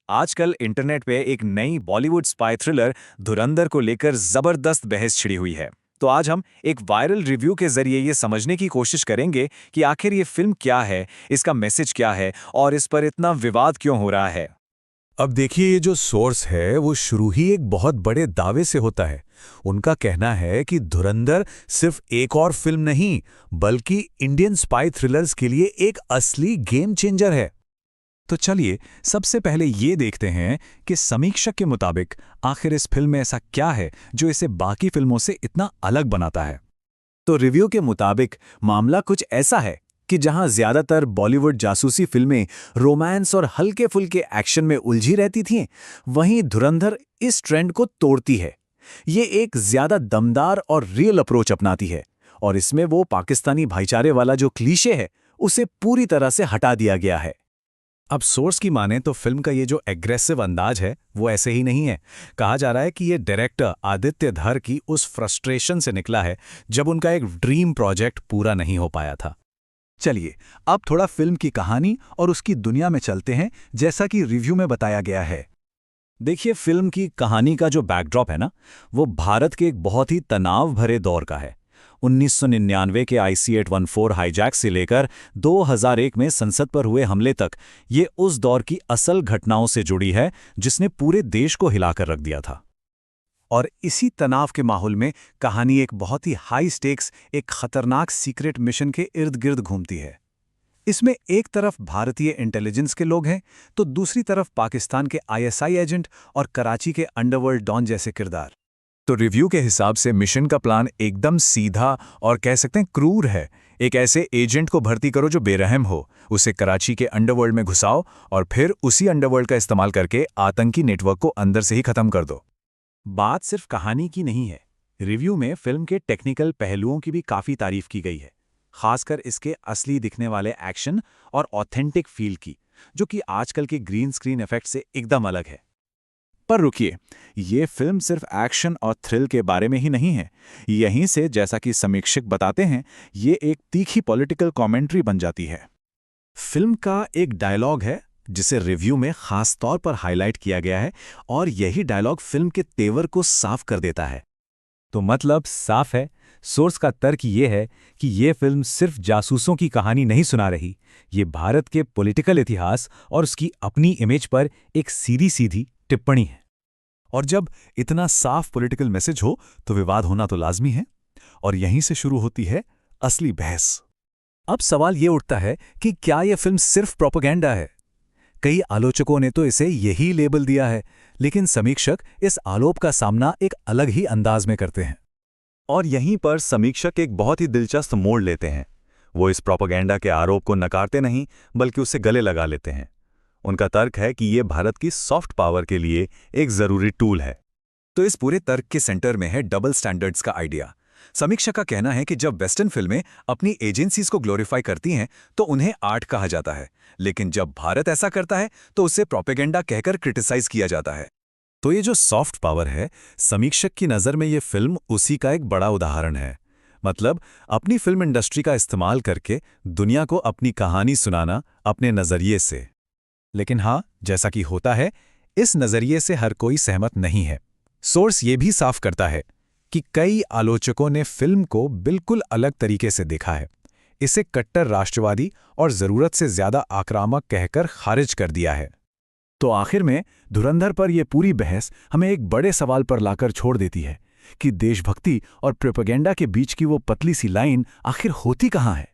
आजकल इंटरनेट पे एक नई बॉलीवुड स्पाई थ्रिलर धुरंधर को लेकर जबरदस्त बहस छिड़ी हुई है। तो आज हम एक वायरल रिव्यू के जरिए ये समझने की कोशिश करेंगे कि आखिर ये फिल्म क्या है, इसका मैसेज क्या है और इस पर इतना विवाद क्यों हो रहा है। अब देखिए, ये जो सोर्स है वो शुरू ही एक बहुत बड़े दावे से होता है। उनका कहना है कि धुरंधर सिर्फ एक और फिल्म नहीं, बल्कि इंडियन स्पाई थ्रिलर्स के लिए एक असली गेम चेंजर है। तो चलिए सबसे पहले ये देखते हैं कि समीक्षक के मुताबिक आखिर इस फिल्म में ऐसा क्या है जो इसे बाकी फिल्मों से इतना अलग बनाता है। तो रिव्यू के मुताबिक मामला कुछ ऐसा है कि जहां ज्यादातर बॉलीवुड जासूसी फिल्में रोमांस और हल्के फुल्के एक्शन में उलझी रहती थीं, वहीं धुरंधर इस ट्रेंड को तोड़ती है। ये एक ज्यादा दमदार और रियल अप्रोच अपनाती है और इसमें वो पाकिस्तानी भाईचारे वाला जो क्लीशे है उसे पूरी तरह से हटा दिया गया है। अब सोर्स की माने तो फिल्म का ये जो एग्रेसिव अंदाज है वो ऐसे ही नहीं है। कहा जा रहा है कि ये डायरेक्टर आदित्य धर की उस फ्रस्ट्रेशन से निकला है जब उनका एक ड्रीम प्रोजेक्ट पूरा नहीं हो पाया था। चलिए अब थोड़ा फिल्म की कहानी और उसकी दुनिया में चलते हैं, जैसा कि रिव्यू में बताया गया है। देखिए, फिल्म की कहानी का जो बैकड्रॉप है ना, वो भारत के एक बहुत ही तनाव भरे दौर का है। 1999 के IC-814 हाईजैक से लेकर 2001 में संसद पर हुए हमले तक ये उस दौर की असल घटनाओं से जुड़ी है जिसने पूरे देश को हिलाकर रख दिया था। और इसी तनाव के माहौल में कहानी एक बहुत ही हाई स्टेक्स, एक खतरनाक सीक्रेट मिशन के इर्द गिर्द घूमती है। इसमें एक तरफ भारतीय इंटेलिजेंस के लोग हैं तो दूसरी तरफ पाकिस्तान के ISI एजेंट और कराची के अंडरवर्ल्ड डॉन जैसे किरदार। तो रिव्यू के हिसाब से मिशन का प्लान एकदम सीधा और कह सकते हैं क्रूर है। एक ऐसे एजेंट को भर्ती करो जो बेरहम हो, उसे कराची के अंडरवर्ल्ड में घुसाओ और फिर उसी अंडरवर्ल्ड का इस्तेमाल करके आतंकी नेटवर्क को अंदर से ही खत्म कर दो। बात सिर्फ कहानी की नहीं है। रिव्यू में फिल्म के टेक्निकल पहलुओं की भी काफ़ी तारीफ की गई है, खासकर इसके असली दिखने वाले एक्शन और ऑथेंटिक फील की, जो कि आजकल के ग्रीन स्क्रीन इफेक्ट से एकदम अलग है। पर रुकिए, ये फिल्म सिर्फ एक्शन और थ्रिल के बारे में ही नहीं है। यहीं से, जैसा कि समीक्षक बताते हैं, ये एक तीखी पॉलिटिकल कमेंट्री बन जाती है। फिल्म का एक डायलॉग है जिसे रिव्यू में खास तौर पर हाईलाइट किया गया है और यही डायलॉग फिल्म के तेवर को साफ कर देता है। तो मतलब साफ है, सोर्स का तर्क ये है कि ये फिल्म सिर्फ जासूसों की कहानी नहीं सुना रही, ये भारत के पॉलिटिकल इतिहास और उसकी अपनी इमेज पर एक सीधी सीधी टिप्पणी है। और जब इतना साफ पॉलिटिकल मैसेज हो तो विवाद होना तो लाजमी है, और यहीं से शुरू होती है असली बहस। अब सवाल ये उठता है कि क्या यह फिल्म सिर्फ प्रोपेगेंडा है? कई आलोचकों ने तो इसे यही लेबल दिया है, लेकिन समीक्षक इस आरोप का सामना एक अलग ही अंदाज में करते हैं। और यहीं पर समीक्षक एक बहुत ही दिलचस्प मोड़ लेते हैं। वो इस प्रोपेगेंडा के आरोप को नकारते नहीं, बल्कि उसे गले लगा लेते हैं। उनका तर्क है कि ये भारत की सॉफ्ट पावर के लिए एक जरूरी टूल है। तो इस पूरे तर्क के सेंटर में है डबल स्टैंडर्ड्स का आइडिया। समीक्षा का कहना है कि जब वेस्टर्न फिल्में अपनी एजेंसीज को ग्लोरीफाई करती हैं तो उन्हें आर्ट कहा जाता है, लेकिन जब भारत ऐसा करता है तो उसे प्रोपेगेंडा कहकर क्रिटिसाइज किया जाता है। तो ये जो सॉफ्ट पावर है, समीक्षक की नज़र में ये फिल्म उसी का एक बड़ा उदाहरण है। मतलब अपनी फिल्म इंडस्ट्री का इस्तेमाल करके दुनिया को अपनी कहानी सुनाना अपने नज़रिए से। लेकिन हाँ, जैसा कि होता है, इस नज़रिए से हर कोई सहमत नहीं है। सोर्स ये भी साफ करता है कि कई आलोचकों ने फिल्म को बिल्कुल अलग तरीके से देखा है। इसे कट्टर राष्ट्रवादी और ज़रूरत से ज़्यादा आक्रामक कहकर खारिज कर दिया है। तो आखिर में धुरंधर पर यह पूरी बहस हमें एक बड़े सवाल पर लाकर छोड़ देती है कि देशभक्ति और प्रोपेगेंडा के बीच की वो पतली सी लाइन आखिर होती कहाँ है।